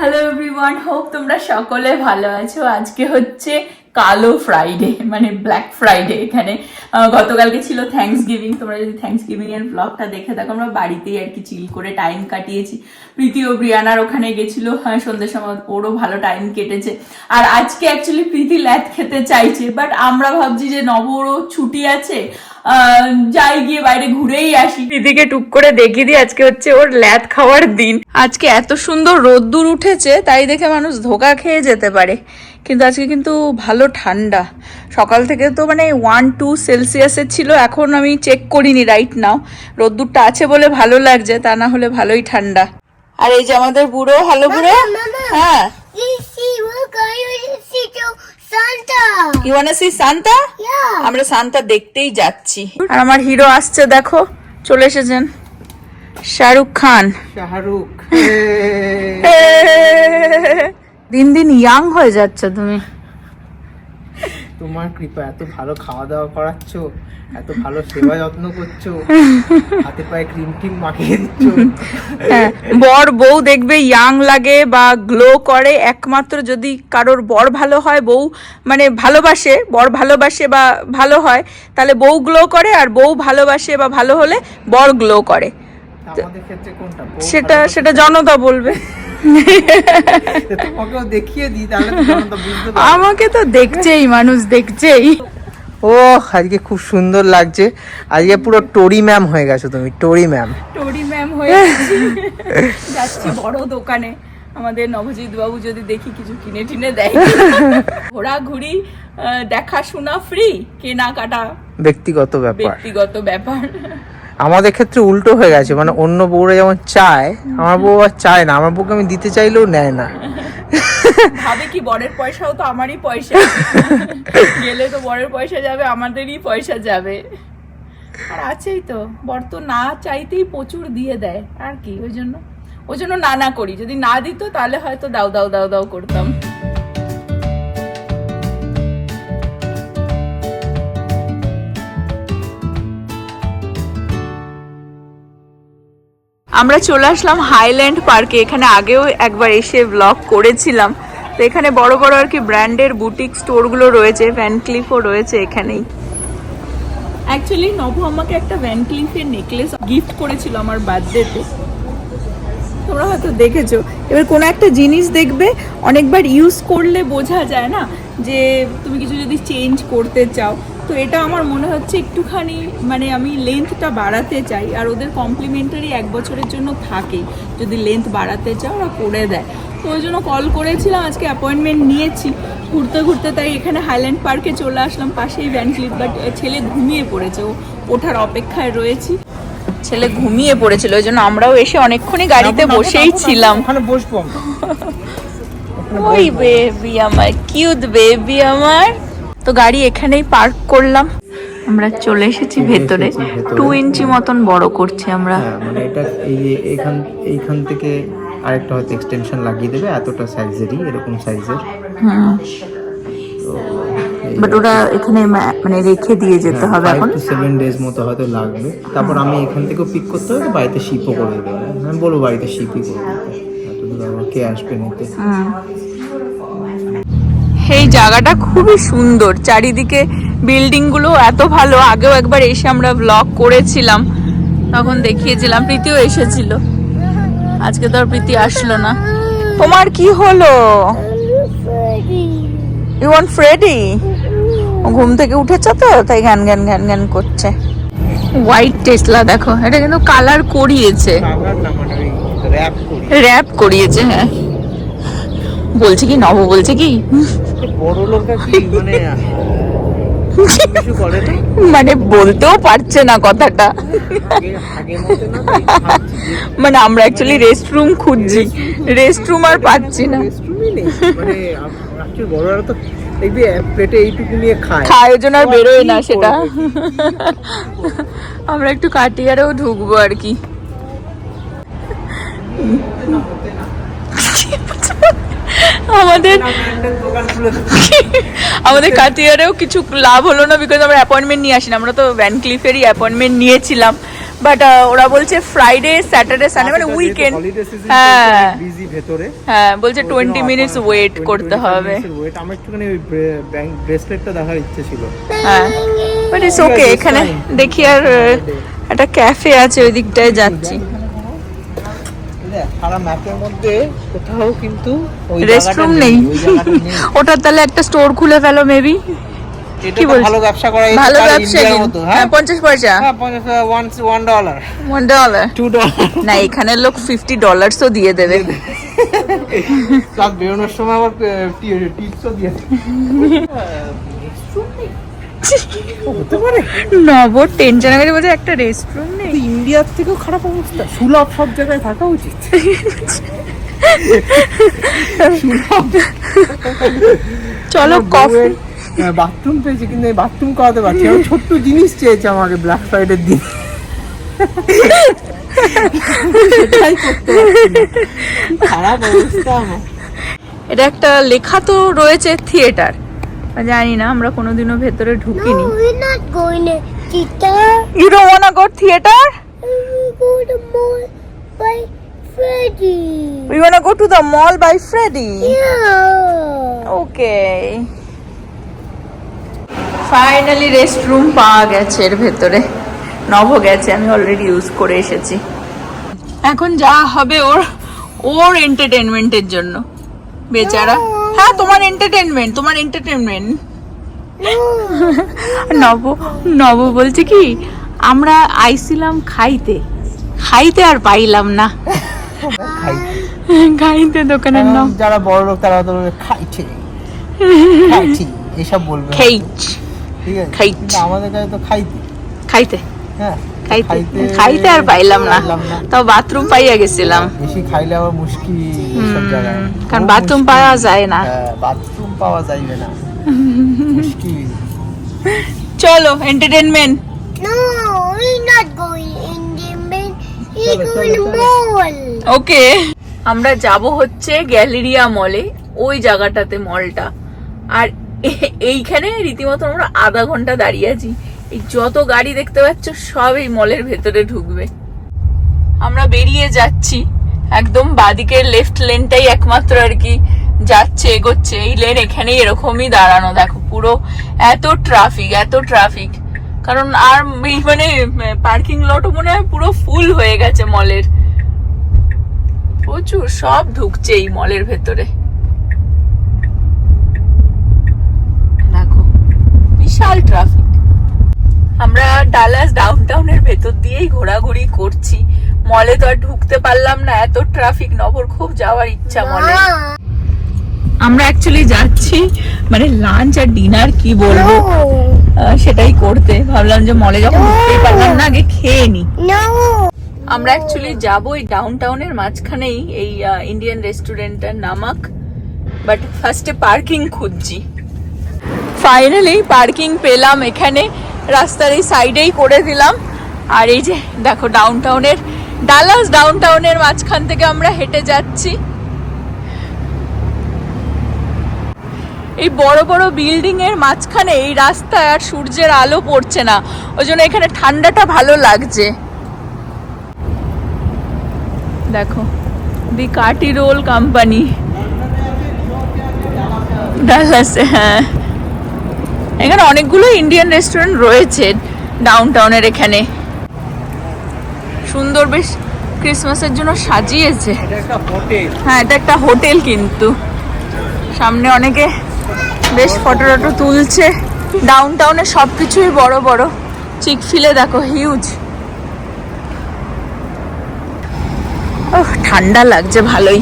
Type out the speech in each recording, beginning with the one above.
Hello everyone, hope তোমরা সকলে ভালো আছো। আজকে হচ্ছে কালো ফ্রাইডে, মানে ব্ল্যাক ফ্রাইডে। এখানে গতকালকে ছিল থ্যাঙ্কস গিভিং। তোমরা যদি থ্যাঙ্কস গিভিং এর ব্লগটা দেখে থাকো, আমরা বাড়িতেই আর কি চিল করে টাইম কাটিয়েছি। প্রীতি ও ব্রিয়ানার ওখানে গেছিল সন্ধ্যের সময়, ওরও ভালো টাইম কেটেছে। আর আজকে অ্যাকচুয়ালি প্রীতি ল্যাদ খেতে চাইছে, বাট আমরা ভাবছি যে নবরও ছুটি আছে, যাই গিয়ে বাইরে ঘুরেই আসি। দিদিকে টুক করে দেখিয়ে দিই, আজকে হচ্ছে ওর ল্যাদ খাওয়ার দিন। আজকে এত সুন্দর রোদ্দুর উঠেছে, তাই দেখে মানুষ ধোকা খেয়ে যেতে পারে, কিন্তু আজকে কিন্তু ভালো ঠান্ডা। সকাল থেকে তো মানে 1-2 সেলসিয়াসের ছিল, এখন আমি চেক করিনি রাইট নাও। রোদ্দুরটা আছে বলে ভালো লাগছে, তা না হলে ভালোই ঠান্ডা। আর এই যে আমাদের বুড়ো, হ্যালো বুড়ো। হ্যাঁ, You wanna see Santa? আমরা সান্তা দেখতেই যাচ্ছি। আর আমার হিরো আসছে, দেখো চলে এসেছেন, শাহরুখ খান। দিন দিন ইয়াং হয়ে যাচ্ছে তুমি। তোমার কৃপা, এত ভালো খাওয়া দাওয়া করাচ্ছো, এত ভালো সেবা যত্ন করছো, হাতে পায়ে ক্রিম টিম মাখিয়ে দিচ্ছ। বর বউ দেখবে ইয়াং লাগে বা গ্লো করে একমাত্র যদি কারোর বর ভালো হয়, বউ মানে ভালোবাসে, বর ভালোবাসে বা ভালো হয়, তাহলে বউ গ্লো করে, আর বউ ভালোবাসে বা ভালো হলে বর গ্লো করে। আমাদের ক্ষেত্রে কোনটা? সেটা জনতা বলবে। তোমাকেও দেখিয়ে দিই, তাহলে জনতা বুঝতে পারবে। আমাকে তো দেখছেই মানুষ, দেখছেই। ও আজকে খুব সুন্দর লাগছে, আজকে পুরো টোরি ম্যাম হয়ে গেছো তুমি, টোরি ম্যাম। টোরি ম্যাম হয়ে গেছি। যাচ্ছি বড় দোকানে, আমাদের নবজিৎ বাবু যদি দেখি কিছু কিনে টিনে দেয়। ঘোরাঘুরি, দেখাশোনা ফ্রি, কেনাকাটা ব্যক্তিগত ব্যাপার। আমাদের ক্ষেত্রে উল্টো হয়ে গেছে, মানে অন্য বউরা যেমন চায়, আমার বউ আর চায় না। আমার বউকে আমি দিতে চাইলেও নেয় না। ভাবে কি বরের পয়সাও তো আমারই পয়সা, গেলে তো বরের পয়সা যাবে, আমাদেরই পয়সা যাবে। আর আছেই তো, বর তো না চাইতেই প্রচুর দিয়ে দেয়, আর কি ওই জন্য না করি। যদি না দিত তাহলে হয়তো দাও দাও দাও দাও করতাম। আমরা চলে আসলাম হাইল্যান্ড পার্কে। এখানে আগেও একবার এসে ব্লগ করেছিলাম। তো এখানে বড় বড় আর কি ব্র্যান্ডের বুটিক স্টোরগুলো রয়েছে, ভ্যান ক্লিফও রয়েছে এখানেই। অ্যাকচুয়ালি নবু আমাকে একটা ভ্যান ক্লিফের নেকলেস গিফট করেছিল আমার বার্থডেতে, তোমরা হয়তো দেখেছো। এবার কোনো একটা জিনিস দেখবে অনেকবার ইউজ করলে বোঝা যায় না যে তুমি কিছু যদি চেঞ্জ করতে চাও। তো এটা আমার মনে হচ্ছে একটুখানি মানে আমি লেন্থটা বাড়াতে চাই, আর ওদের কমপ্লিমেন্টারি 1 বছরের জন্য থাকে, যদি লেন্থ বাড়াতে চাও ওরা করে দেয়। তো ওই জন্য কল করেছিলাম, আজকে অ্যাপয়েন্টমেন্ট নিয়েছি ঘুরতে ঘুরতে, তাই এখানে হাইল্যান্ড পার্কে চলে আসলাম, পাশেই ভ্যান ক্লিফ। বাট ছেলে ঘুমিয়ে পড়েছে, ও ওঠার অপেক্ষায় রয়েছি। ছেলে ঘুমিয়ে পড়েছিল, ওই জন্য আমরাও এসে অনেকক্ষণই গাড়িতে বসেই ছিলাম। ওখানে বসবো আমরা। ওই বেবি আমার, কিউট বেবি আমার। তো গাড়ি এখানেই পার্ক করলাম, আমরা চলে এসেছি ভেতরে। 2 ইঞ্চি মতন বড় করছি আমরা। মানে এটা এইখান থেকে আরেকটা হয়তো এক্সটেনশন লাগিয়ে দেবে, এতটা সাইজেরই, এরকম সাইজের। বাট ওরা এখানে মানে রেখে দিয়ে যেতে হবে এখন। 5 to 7 days মতো হয়তো লাগবে। তারপর আমি এখান থেকেও পিক করতে হবে, বাড়িতে শিপও করে দেবো। আমি বলবো বাড়িতে শিপই করে দিতে, এতদূর আবার কে আসবে নিতে। এই জায়গাটা খুবই সুন্দর, চারিদিকে বিল্ডিং গুলো এত ভালো। আগেও একবার এসে আমরা ব্লগ করেছিলাম, তখন দেখিয়েছিলাম, প্রীতিও এসেছিল। আজকে তো আর প্রীতি আসলো না। তোমার কি হলো? You want Freddy? ঘুম থেকে উঠেছ তো, তাই ঘ্যান ঘ্যান ঘ্যান ঘ্যান করছে। হোয়াইট টেসলা দেখো, এটা কিন্তু কালার করিয়েছে, র‍্যাপ করিয়েছে। হ্যাঁ, বলছে কি নব, বলছে কি বড় লোকটা কি মানে বলতেও পারছে না কথাটা। মানে আমরা অ্যাকচুয়ালি রেস্টরুম খুঁজছি, রেস্টরুম আর পাচ্ছি না। মানে বড়রা তো দেখবি প্লেটে এইটুকু নিয়ে খায়, ওই জন্য আর বেরোয় না সেটা। আমরা একটু কাটিয়ারেও ঢুকবো আর কি। আমাদের কাটিয়ারেও কিছু লাভ হলো না, বিকজ আমরা অ্যাপয়েন্টমেন্ট নিয়ে আসি না। আমরা তো ভ্যান ক্লিফেরই অ্যাপয়েন্টমেন্ট নিয়েছিলাম, বাট ওরা বলছে ফ্রাইডে স্যাটারডে সানডে মানে উইকেন্ড, হ্যাঁ বিজি ভেতরে, হ্যাঁ বলছে 20 মিনিটস ওয়েট করতে হবে। আমার একটুখানি ওই ব্রেসলেটটা দেখার ইচ্ছে ছিল। হ্যাঁ বাট ইটস ওকে। এখানে দেখি আর একটা ক্যাফে আছে ওই দিকটায় যাচ্ছি। সারা ম্যাপের মধ্যে কোথাও কিন্তু ওই রেস্টরুম নেই। ওটা তাহলে একটা স্টোর খুলে ফেলো মেবি। কি বলছো? ভালো ব্যবসা করা যায়, ভালো ব্যবসা কিন্তু। হ্যাঁ 50 পয়সা, হ্যাঁ $1 $1 $2 না, এখানে লোক $50 দিয়ে দেবে। প্লাস বেরোনোর সময় আবার টিপসও দিয়ে হতে পারে। নব টেনশন করে বলছে একটা রেস্টুরেন্ট নেই। ইন্ডিয়ার থেকেও খারাপ অবস্থা, সুলভ সব জায়গায় থাকা উচিত। চলো কফি। বাথরুম পেয়েছি কিন্তু এই বাথরুম করাতে পারছি না, ছোট্ট জিনিস চেয়েছে আমাকে ব্ল্যাক ফ্রাইডের দিন, সেটাই করতে পারছি না। খারাপ অবস্থা আমার। এটা একটা লেখা তো রয়েছে থিয়েটার, জানি না, আমরা কোনোদিনও ভেতরে ঢুকিনি। No, we're not going to theater. You don't wanna go theater? We go to mall by Freddy. We wanna go to the mall by Freddy. Yeah. Okay. Finally restroom পাওয়া গেছে এর ভেতরে। নভ গেছে, আমি অলরেডি ইউজ করে এসেছি। এখন যা হবে ওর এন্টারটেনমেন্টের জন্য বেচারা। হ্যাঁ তোমার এন্টারটেনমেন্ট। নব বলছে কি আমরা আইছিলাম খাইতে আর পাইলাম না। খাইতে দোকানের নাম। যারা বড় লোক তারা তো খাইছে এসব বলবে, ঠিক আছে, খাইছে। আমাদের কাছে তো খাইতে, হ্যাঁ খাইতে আর পাইলাম না, তাও বাথরুম পাইয়া গেছিলাম। বেশি খাইলে আবার মুশকিল সব জায়গায়, কারণ বাথরুম পাওয়া যায় না। বাথরুম পাওয়া যাইবে না, মুশকিল। চলো entertainment. No, we're not going in the main. We're going to mall. ওকে, আমরা যাব হচ্ছে গ্যালেরিয়া মলে, ওই জায়গাটাতে মলটা। আর এইখানে রীতিমতো আমরা আধা ঘন্টা দাঁড়িয়ে আছি। এই যত গাড়ি দেখতে পাচ্ছ সব এই মলের ভেতরে ঢুকবে। আমরা বেরিয়ে যাচ্ছি, একদম বাদিকের লেফট লেনটাই একমাত্র আর কি যাচ্ছে, এগোচ্ছে। এই লেন এখানেই এরকমই দাঁড়ানো, দেখো পুরো এত ট্রাফিক। কারণ আর মানে পার্কিং লটও মনে হয় পুরো ফুল হয়ে গেছে মলের, প্রচুর সব ঢুকছে এই মলের ভেতরে। দেখো বিশাল ট্রাফিক। আমরা ডালাস ডাউনটাউনের ভেতর দিয়েই ঘোরাঘুরি করছি, মলে তো আর ঢুকতে পারলাম না, এত ট্রাফিক। নবর খুব যাওয়ার ইচ্ছা মলে। আমরা অ্যাকচুয়ালি যাচ্ছি মানে লাঞ্চ আর ডিনার কি বলবো সেটাই করতে। ভাবলাম যে মলে যখন ঢুকতেই পারলাম না, আগে খেয়ে নি। No. আমরা অ্যাকচুয়ালি যাবো এই ডাউনটাউনের মাঝখানেই এই ইন্ডিয়ান রেস্টুরেন্টটার নামাক, বাট ফার্স্টে পার্কিং খুঁজছি। ফাইনালি পার্কিং পেলাম এখানে, রাস্তার এই সাইডেই করে দিলাম। আর এই যে দেখো ডালাস ডাউনটাউনের মাঝখান থেকে আমরা হেঁটে যাচ্ছি। এই বড় বড় বিল্ডিং এর মাঝখানে এই রাস্তায় আর সূর্যের আলো পড়ছে না, ওই জন্য এখানে ঠান্ডাটা ভালো লাগছে। দেখো দি কাটি রোল কোম্পানি ডালাসে। হ্যাঁ এখানে অনেকগুলো ইন্ডিয়ান রেস্টুরেন্ট রয়েছে ডাউনটাউনের এখানে, সুন্দর বেশ ক্রিসমাসের জন্য সাজিয়েছে। হ্যাঁ এটা একটা হোটেল, কিন্তু সামনে অনেকে বেশ ফটো তুলছে। ডাউনটাউনে সবকিছুই বড় বড়। চিকফিলে দেখো হিউজ। ঠান্ডা লাগছে ভালোই।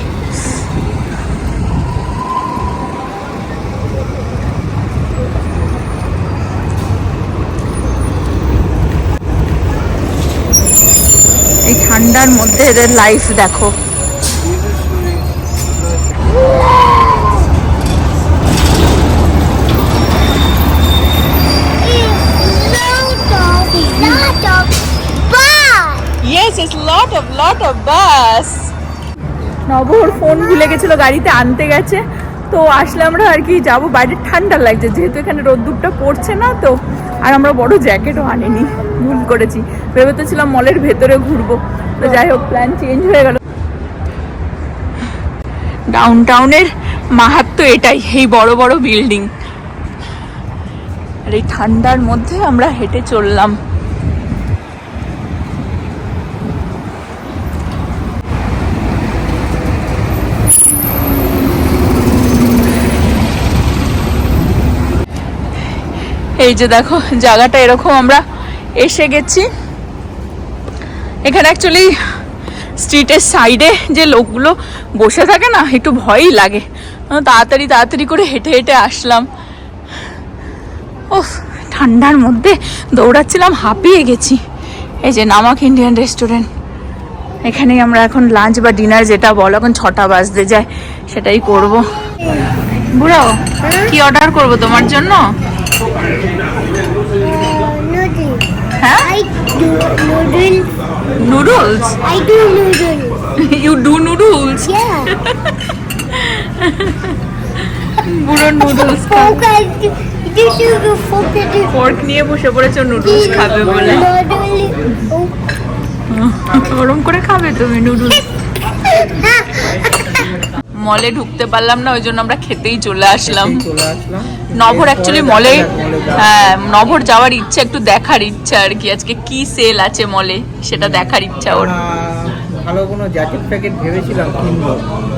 এই ঠান্ডার মধ্যে এদের লাইফ দেখো। Yes, it's lot of bus. নবর ফোন ভুলে গেছিল গাড়িতে, আনতে গেছে। তো আসলে আমরা আর কি যাবো, বাইরে ঠান্ডা লাগছে যেহেতু এখানে রোদ্দুরটা পড়ছে না, তো আর আমরা বড় জ্যাকেটও আনিনি, ভুল করেছি। ভেবে তো ছিলাম মলের ভেতরে ঘুরবো, তো যাই হোক প্ল্যান চেঞ্জ হয়ে গেল। ডাউন টাউনের মাহাত্ম্য এটাই, এই বড় বড় বিল্ডিং। আর এই ঠান্ডার মধ্যে আমরা হেঁটে চললাম। এই যে দেখো জায়গাটা এরকম, আমরা এসে গেছি। এখানে অ্যাকচুয়ালি স্ট্রিটের সাইডে যে লোকগুলো বসে থাকে না, একটু ভয়ই লাগে। তাড়াতাড়ি তাড়াতাড়ি করে হেঁটে হেঁটে আসলাম। ওহ, ঠান্ডার মধ্যে দৌড়াচ্ছিলাম, হাঁপিয়ে গেছি। এই যে নামাক ইন্ডিয়ান রেস্টুরেন্ট, এখানেই আমরা এখন লাঞ্চ বা ডিনার যেটা বলো, এখন 6টা বাজতে যায়, সেটাই করব। বুড়ো কি অর্ডার করব তোমার জন্য? Noodles. হ্যাঁ, I do noodles. Noodles. I do noodles. You do noodles? Yeah. বুড়ো noodles Fork. This is the fork. Fork নিয়ে বসে পড়েছো নুডলস খাবে বলে। গরম করে খাবে তুমি নুডলস? মলে ঢুকতে পারলাম না, ওই জন্য আমরা খেতেই চলে আসলাম। নভর অ্যাকচুয়ালি মলে, হ্যাঁ নভর যাওয়ার ইচ্ছা, একটু দেখার ইচ্ছা আর কি, আজকে কি সেল আছে মলে সেটা দেখার ইচ্ছা ওর। ভালো কোনো জ্যাকেট প্যাকেট ভেবেছিলাম কিনবো,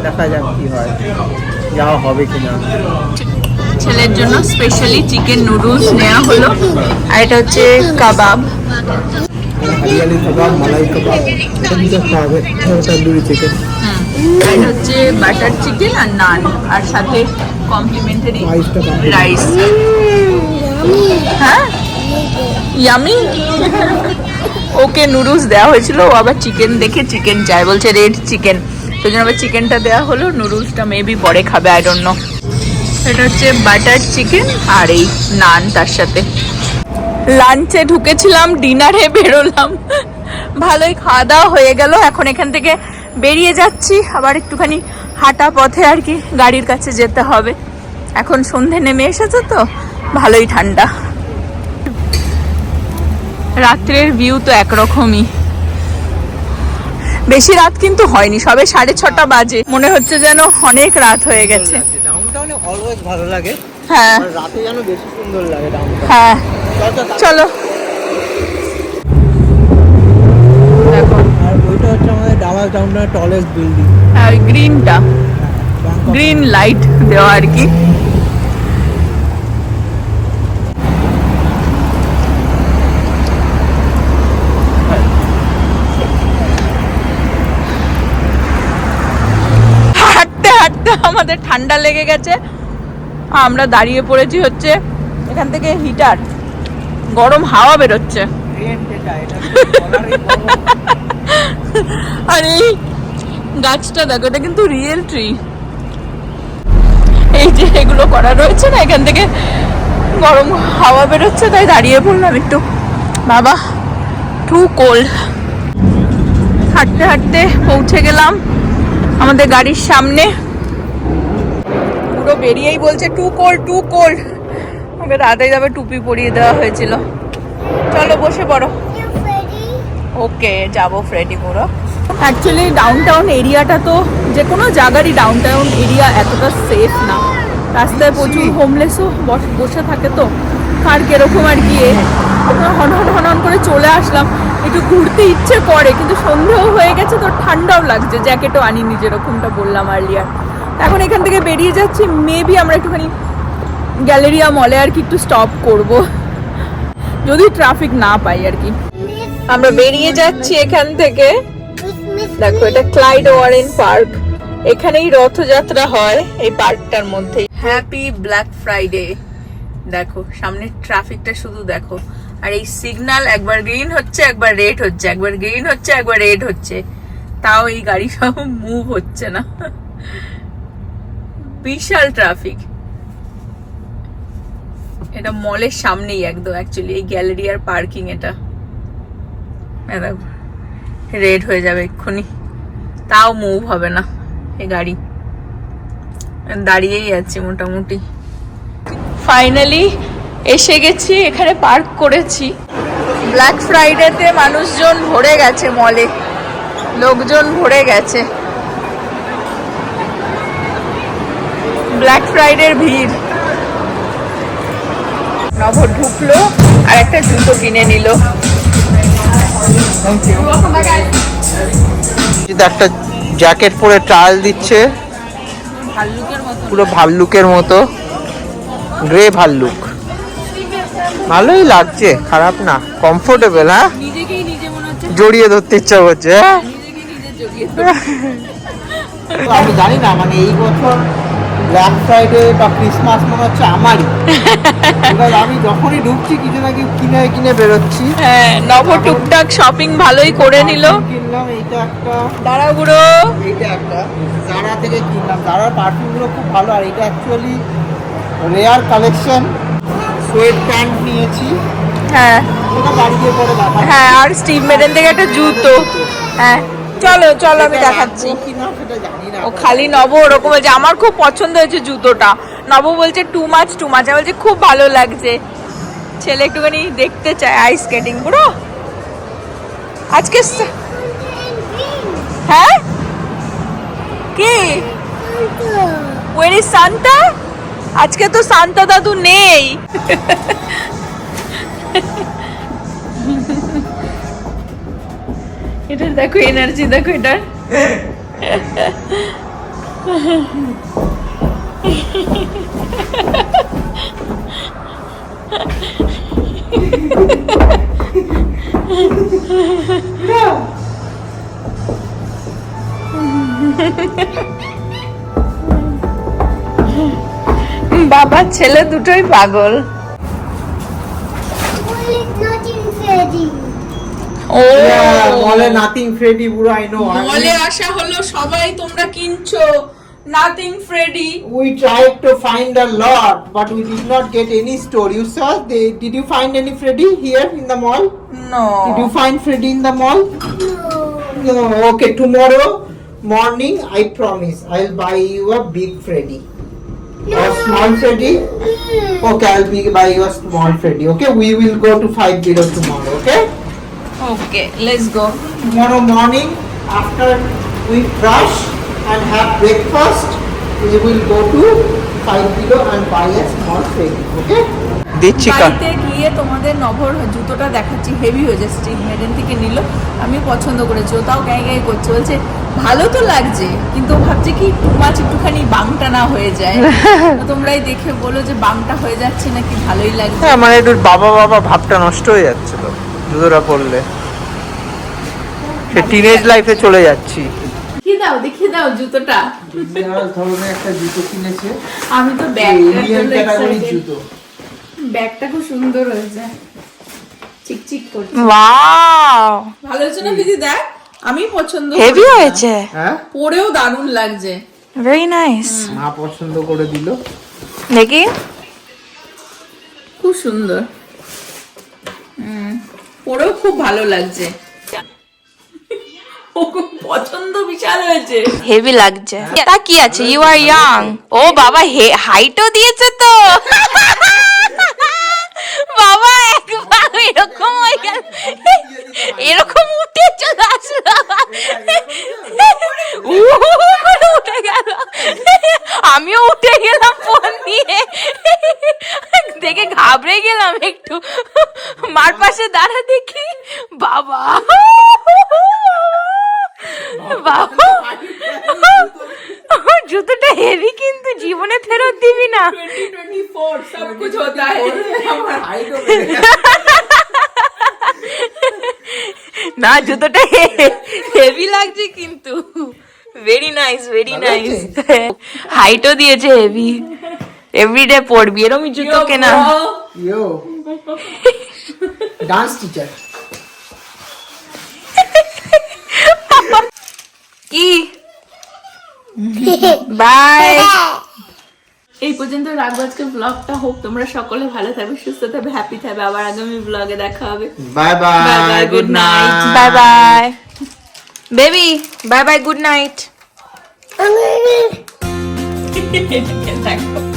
দেখা যাক কি হয়, যাওয়া হবে কিনা। ছেলের জন্য স্পেশালি চিকেন নুডলস নেওয়া হলো, আর এটা হচ্ছে কাবাব। হরিয়ালি কাবাব, মালাই কাবাব, এটা দিতে হবে, তন্দুরি চিকেন। আর এটা হচ্ছে বাটার চিকেন আর নান, আর সাথে কমপ্লিমেন্টারি রাইস। হ্যাঁ ইয়ামি। ওকে নুডলস দেওয়া হয়েছিল, ও আবার চিকেন দেখে চিকেন চায়, বলছে রেড চিকেন, তো জন্য আবার চিকেনটা দেওয়া হলো। নুডলসটা মেবি পরে খাবে, আই ডোন্ট নো। এটা হচ্ছে বাটার চিকেন আর এই নান তার সাথে। লাঞ্চে ঢুকেছিলাম, ডিনারে বেরোলাম, ভালোই খাওয়া দাওয়া হয়ে গেল। এখন এখান থেকে বেরিয়ে যাচ্ছি, আবার একটুখানি হাঁটা পথে আর কি গাড়ির কাছে যেতে হবে। এখন সন্ধে নেমে এসেছে তো ভালোই ঠান্ডা। রাত্রের ভিউ তো একরকমই, বেশি রাত কিন্তু হয়নি, সবে 6:30 বাজে, মনে হচ্ছে যেন অনেক রাত হয়ে গেছে। ডাউনটাউনে অলওয়েজ ভালো লাগে, হ্যাঁ রাতে যেন বেশি সুন্দর লাগে ডাউনটাউন। হ্যাঁ চলো। দেখো আর ওইটা হচ্ছে আমাদের ডাউনটাউনের টলেস্ট বিল্ডিং, ওই গ্রিনটা, গ্রিন লাইট দেওয়া আর কি। হাঁটতে হাঁটতে আমাদের ঠান্ডা লেগে গেছে, আমরা দাঁড়িয়ে পড়েছি হচ্ছে এখান থেকে হিটার, গরম হাওয়া বেরোচ্ছে। আর এই গাছটা দেখো, এটা কিন্তু রিয়েল ট্রি। এই যে এগুলো করা রয়েছে না, এখান থেকে গরম হাওয়া বেরোচ্ছে, তাই দাঁড়িয়ে পড়লাম একটু। বাবা টু কোল্ড। হাঁটতে হাঁটতে পৌঁছে গেলাম আমাদের গাড়ির সামনে। পুরো বেরিয়েই বলছে টু কোল্ড টু কোল্ড। ওকে তাড়াতাড়ি যাবে, টুপি পরিয়ে দেওয়া হয়েছিল। চলো বসে পড়ো। ওকে যাবো ফ্রেডি পুরো। অ্যাকচুয়ালি ডাউনটাউন এরিয়াটা তো যে কোনো জায়গারই ডাউনটাউন এরিয়া এতটা সেফ না, রাস্তায় প্রচুর হোমলেসও বসে থাকে, তো কার কিরকম আর কি। হন হন হন হন করে চলে আসলাম, একটু ঘুরতে ইচ্ছে করে, কিন্তু সন্ধেও হয়ে গেছে তো ঠান্ডাও লাগছে, জ্যাকেটও আনিনি যেরকমটা বললাম আর্লিয়ার। এখন এখান থেকে বেরিয়ে যাচ্ছি, মেবি আমরা একটুখানি গ্যালেরিয়া মলে আর কি একটু স্টপ করব, যদি ট্রাফিক না পাই আর কি। আমরা বেরিয়ে যাচ্ছি এখান থেকে। দেখো এটা ক্লাইড ওয়ারেন পার্ক, এখানেই রথযাত্রা হয় এই পার্কটার মধ্যে। Happy black Friday. দেখো সামনে ট্রাফিকটা শুধু দেখো, আর এই সিগন্যাল একবার গ্রিন হচ্ছে একবার রেড হচ্ছে, একবার গ্রিন হচ্ছে একবার রেড হচ্ছে, তাও এই গাড়ি সব মুভ হচ্ছে না। বিশাল ট্রাফিক। এটা মলের সামনেই একদম, অ্যাকচুয়ালি এই গ্যালারিয়ার পার্কিং। এটা রেড হয়ে যাবে এক্ষুনি, তাও মুভ হবে না এই গাড়ি, দাঁড়িয়েই আছে মোটামুটি। ফাইনালি এসে গেছি, এখানে পার্ক করেছি। ব্ল্যাক ফ্রাইডেতে মানুষজন ভরে গেছে, মলে লোকজন ভরে গেছে, ব্ল্যাক ফ্রাইডের ভিড়। নভ ঢুকলো আর একটা জুতো কিনে নিল। একটা জ্যাকেট পরে ট্রায়াল দিচ্ছে, পুরো ভাল্লুকের মতো, গ্রে ভাল্লুক। ভালোই লাগছে, খারাপ না, কমফোর্টেবল। হ্যাঁ, জড়িয়ে ধরতে ইচ্ছা করছে। আমি জানি না, মানে এই বছর ব্ল্যাক ফ্রাইডে বা ক্রিসমাস মনে হচ্ছে আমারই। আমি যখনই ঢুকছি কিছু না কিছু কিনে কিনে বেরোচ্ছি। হ্যাঁ, নভ টুকটাক শপিং ভালোই করে নিল। কিনলাম এইটা একটা, দাঁড়া বুড়ো, এইটা একটা জারা থেকে কিনলাম। জারার পারফিউমগুলো খুব ভালো, আর এটা actually rare collection. Sweat pant নিয়েছি। হ্যাঁ ওটা বাড়ি গিয়ে পরে দেখাবো। হ্যাঁ, আর স্টিভ মেডেন থেকে একটা জুতো। হ্যাঁ চলো চলো, আমি দেখাচ্ছি। কিনা সেটা জানি না। ও খালি নব ওরকম বলছে, আমার খুব পছন্দ হয়েছে জুতোটা। নব বলছে টু মাচ টু মাচ, আমি বলছি খুব ভালো লাগছে। ছেলে একটুখানি দেখতে চায় আইস স্কেটিং। পুরো আজকে হ্যাঁ কি ওয়ের ইজ সান্তা? আজকে তো সান্তা দাদু নেই। এটা দেখো, এনার্জি দেখো এটার। বাবা ছেলে দুটোই পাগল। ও মলে নাথিং ফ্রেডি, পুরো আই নো। মলে আসা হলো, সবাই তোমরা কিনছো nothing Freddy. We tried to find a lot, but we did not get any store. You saw? Did you find any Freddy here in the mall? No. Did you find Freddy in the mall? No. Okay, tomorrow morning, I promise, I'll buy you a big Freddy. A small Freddy? Okay, I'll buy you a small Freddy. Okay, we will go to 5 Below tomorrow. Okay? Okay, let's go. Tomorrow morning, after we brush and have breakfast, we will go to 5 Below and buy a small Freddy. Okay? বাড়িতে গিয়ে তোমাদের নভর জুতোটা দেখাচ্ছি, heavy হয়েছে, Steve maiden থেকে নিল। আমি পছন্দ করেছি, ওটাও গায়ে গায়ে করছে, বলছে ভালো তো লাগছে, কিন্তু ভাবছে কি টু মাছ, একটুখানি বাংটা না হয়ে যায়। তোমরাই দেখে বলো যে বাংটা হয়ে যাচ্ছে নাকি ভালোই লাগছে। হ্যাঁ, মানে একটু বাবা বাবা ভাবটা নষ্ট হয়ে যাচ্ছে তো জুতোটা পরলে। সে টিনেজ লাইফে চলে যাচ্ছি। দেখিয়ে দাও জুতোটা। ধরনের একটা জুতো কিনেছে। আমি তো জুতো, ব্যাগটা খুব সুন্দর হয়েছে, চিকচিক করছে। ওয়াও, ভালো হয়েছে না দিদি? দেখ, আমি পছন্দ, হেভি হয়েছে। হ্যাঁ, পরেও দারুণ লাগছে, ভেরি নাইস। মা পছন্দ করে দিল, দেখি খুব সুন্দর। পরেও খুব ভালো লাগছে, ও খুব পছন্দ, বিশাল হয়েছে, হেভি লাগছে। তা কি আছে, ইউ আর ইয়াং। ও বাবা, হাইটও দিয়েছে তো। বাবা একবার এরকম হয়ে গেল, এরকম উঠে চলে আসলো, উঠে গেল, আমিও উঠে গেলাম ফোন নিয়ে, দেখে ঘাবড়ে গেলাম একটু। মার পাশে দাঁড়া দেখি, বাবা বাবা জুতোটা হেভি, কিন্তু জীবনে ফেরত দিবি না। 2024 সব কুছ হোতা হ্যায়। না, জুতোটা হেভি লাগছে কিন্তু, ভেরি নাইস, ভেরি নাইস। হাইটও দিয়েছে হেভি, এভরিডে পরবি এরকম জুতো কেনা। ডান্স টিচার কি বাই। এই পর্যন্ত রাখবো আজকে ব্লগটা। হোপ তোমরা সকলে ভালো থাকবে, সুস্থ থাকবে, হ্যাপি থাকবে। আবার আগামী ব্লগে দেখা হবে। Bye bye, good night, bye bye baby, bye bye, good night. I'm gonna দেখো